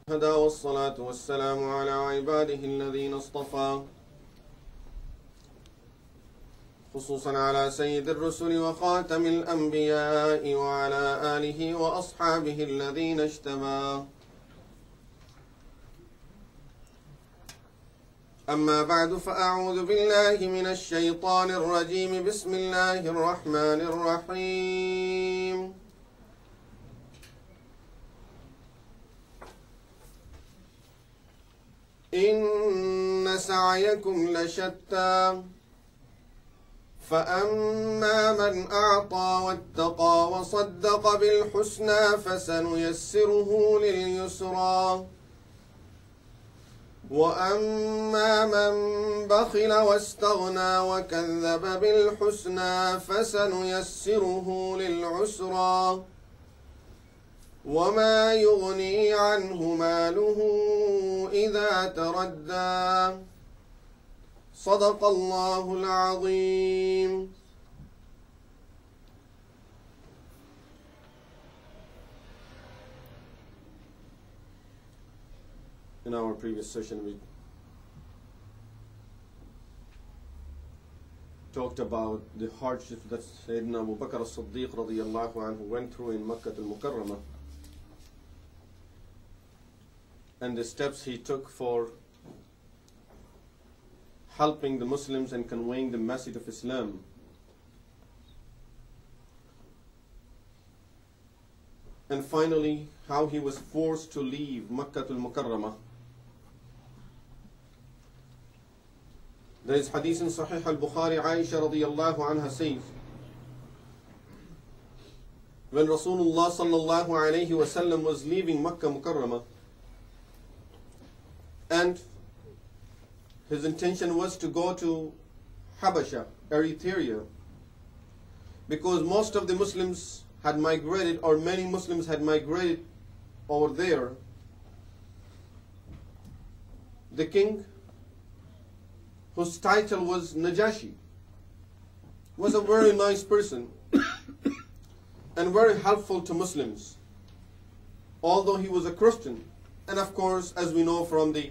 هدى والصلاة والسلام على عباده الذين اصطفى خصوصا على سيد الرسل وخاتم الأنبياء وعلى آله وأصحابه الذين اجتبى. أما بعد فأعوذ بالله من الشيطان الرجيم. بسم الله الرحمن الرحيم. إن سعيكم لشتى فأما من أعطى واتقى وصدق بالحسنى فسنيسره لليسرى وأما من بخل واستغنى وكذب بالحسنى فسنيسره للعسرى وما يغني عنه ماله إذا تردى. صدق الله العظيم. In our previous session, we talked about the hardship that Sayyidina Bakr as-Siddiq Radiyallahu Anhu went through in Makkah al-Mukarramah and the steps he took for helping the Muslims and conveying the message of Islam. And finally, how he was forced to leave Makkah al-Mukarramah. There is hadith in Sahih al-Bukhari. Aisha radiyallahu anha says, when Rasulullah sallallahu alayhi wa sallam was leaving Makkah Mukarramah, and his intention was to go to Habasha, Eritrea, because most of the Muslims had migrated, or many Muslims had migrated over there. The king, whose title was Najashi, was a very nice person and very helpful to Muslims, although he was a Christian. And of course, as we know from the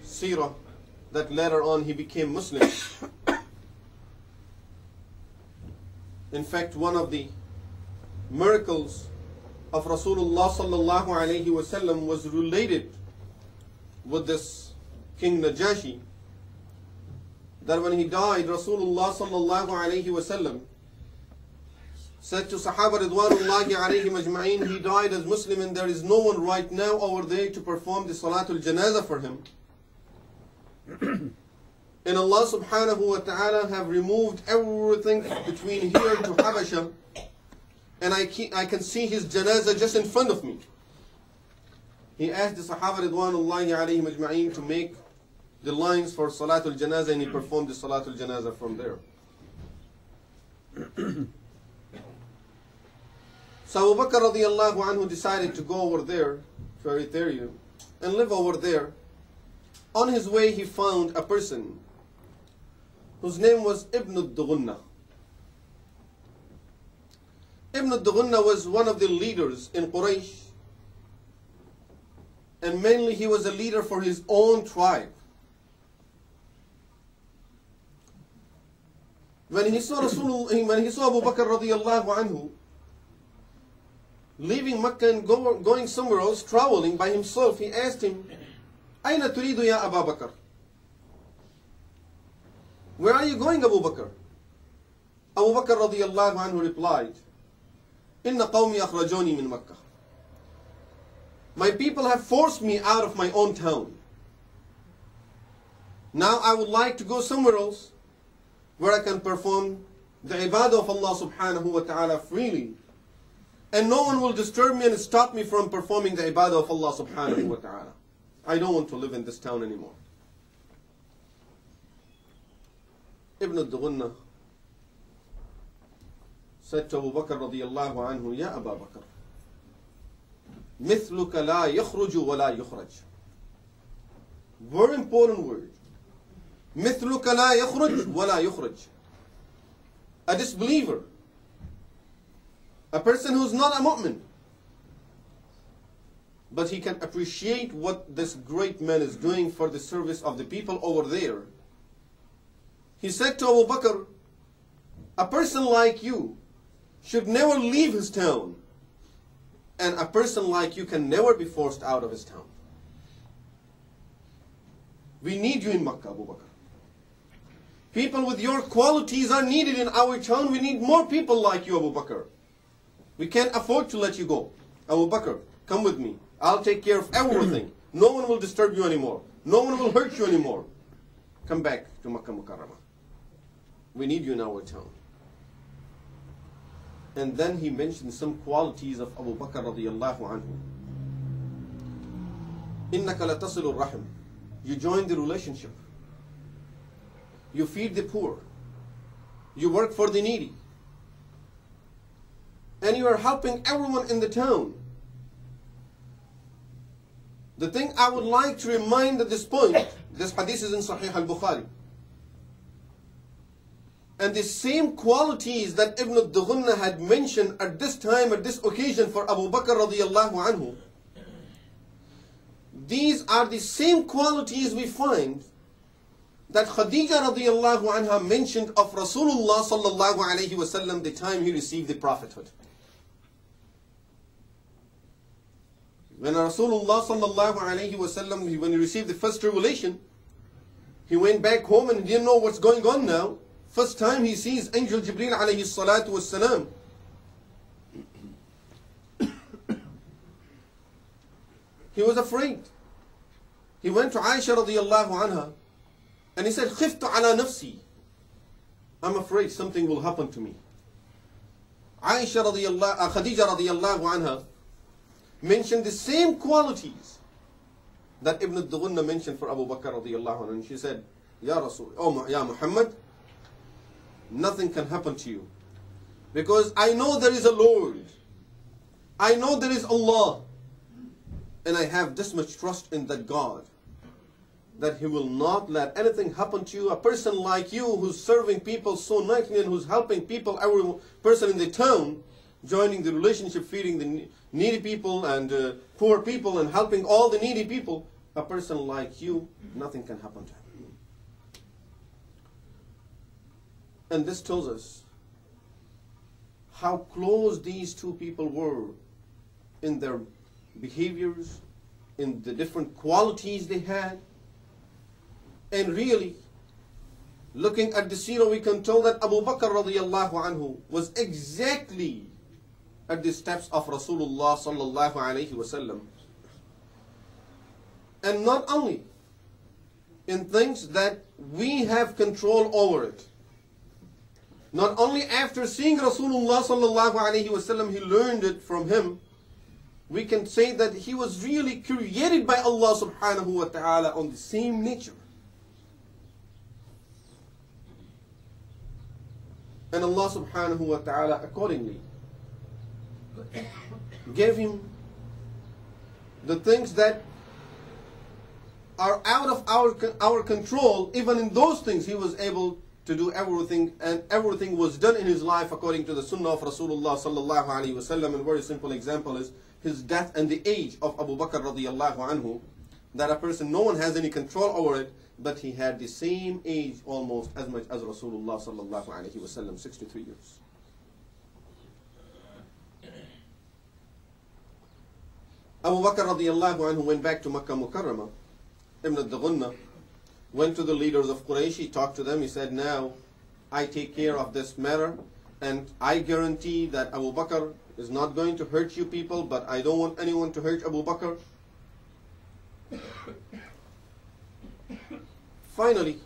seerah, that later on he became Muslim. In fact, one of the miracles of Rasulullah sallallahu alayhi wasallam was related with this King Najashi, that when he died, Rasulullah sallallahu alayhi wasallam said to Sahaba Ridwanullahi alayhim ajma'in, he died as Muslim and there is no one right now over there to perform the Salatul Janazah for him. And Allah subhanahu wa ta'ala have removed everything between here to Habasha, and I can see his janazah just in front of me. He asked the Sahaba Ridwanullahi alayhim ajma'in to make the lines for Salatul Janazah, and he performed the Salatul Janazah from there. So Abu Bakr radiyallahu anhu decided to go over there to Eritrea and live over there. On his way, he found a person whose name was Ibn al-Dughunna. Ibn al-Dughunna was one of the leaders in Quraysh, and mainly he was a leader for his own tribe. When he saw Abu Bakr radiyallahu anhu leaving Makkah and going somewhere else, traveling by himself, he asked him, أين تريد يا أبا بكر? Where are you going, Abu Bakr? Abu Bakr radiyallahu anhu replied, إن قومي أخرجوني من مكة. My people have forced me out of my own town. Now I would like to go somewhere else where I can perform the ibadah of Allah subhanahu wa ta'ala freely, and no one will disturb me and stop me from performing the ibadah of Allah subhanahu wa ta'ala. I don't want to live in this town anymore. Ibn al-Dughunna said to Abu Bakr radiyallahu anhu, Ya Aba Bakr, مثلك لا يخرج ولا يخرج. Very important word. مثلك لا يخرج ولا يخرج. A disbeliever, a person who's not a mu'min, but he can appreciate what this great man is doing for the service of the people over there. He said to Abu Bakr, a person like you should never leave his town, and a person like you can never be forced out of his town. We need you in Makkah, Abu Bakr. People with your qualities are needed in our town. We need more people like you, Abu Bakr. We can't afford to let you go. Abu Bakr, come with me. I'll take care of everything. No one will disturb you anymore. No one will hurt you anymore. Come back to Makkah Mukarramah. We need you in our town. And then he mentioned some qualities of Abu Bakr Radiyallahu Anhu. Innaka latasilu rahim. You join the relationship. You feed the poor. You work for the needy. And you are helping everyone in the town. The thing I would like to remind at this point, this hadith is in Sahih al-Bukhari. And the same qualities that Ibn al-Dughunna had mentioned at this time, at this occasion for Abu Bakr Radiyallahu Anhu, these are the same qualities we find that Khadija Radiyallahu Anha mentioned of Rasulullah Sallallahu Alaihi Wasallam the time he received the prophethood. When Rasulullah Sallallahu Alaihi Wasallam, when he received the first revelation, he went back home and he didn't know what's going on now. First time he sees Angel Jibreel alayhi salatu wassalam. He was afraid. He went to Aisha radiyallahu anha and he said, "Khiftu ala nafsi." I'm afraid something will happen to me. Khadija radiyallahu anha mentioned the same qualities that Ibn al-Dughunna mentioned for Abu Bakr radiyallahu anhu. And she said, Ya Rasul, Ya Muhammad, nothing can happen to you. Because I know there is a Lord. I know there is Allah. And I have this much trust in that God, that He will not let anything happen to you. A person like you who's serving people so nicely and who's helping people, every person in the town, joining the relationship, feeding the needy people and poor people and helping all the needy people, a person like you, nothing can happen to him. And this tells us how close these two people were in their behaviors, in the different qualities they had. And really, looking at the seerah, we can tell that Abu Bakr radiyallahu anhu was exactly at the steps of Rasulullah sallallahu alayhi wasallam. And not only in things that we have control over it. Not only after seeing Rasulullah sallallahu alayhi wasallam, he learned it from him. We can say that he was really created by Allah subhanahu wa ta'ala on the same nature. And Allah subhanahu wa ta'ala accordingly gave him the things that are out of our control. Even in those things he was able to do everything, and everything was done in his life according to the sunnah of Rasulullah sallallahu alaihi wasallam. And a very simple example is his death and the age of Abu Bakr radiyallahu anhu, that a person, no one has any control over it, but he had the same age almost as much as Rasulullah sallallahu alaihi wasallam, 63 years. Abu Bakr radiyallahu anhu went back to Makkah Mukarramah. Ibn al-Dughunna went to the leaders of Quraysh, he talked to them, he said, now I take care of this matter, and I guarantee that Abu Bakr is not going to hurt you people, but I don't want anyone to hurt Abu Bakr. Finally,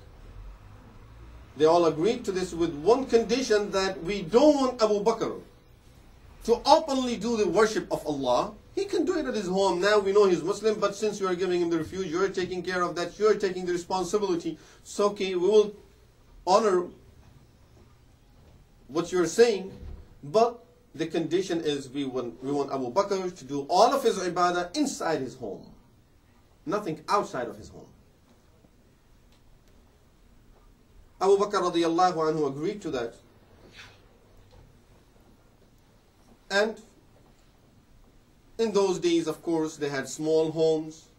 they all agreed to this with one condition, that we don't want Abu Bakr to openly do the worship of Allah. He can do it at his home. Now we know he's Muslim, but since you are giving him the refuge, you are taking care of that, you are taking the responsibility. So okay, we will honor what you are saying, but the condition is we want Abu Bakr to do all of his ibadah inside his home, nothing outside of his home. Abu Bakr radiyallahu anhu agreed to that. And In those days, of course, they had small homes.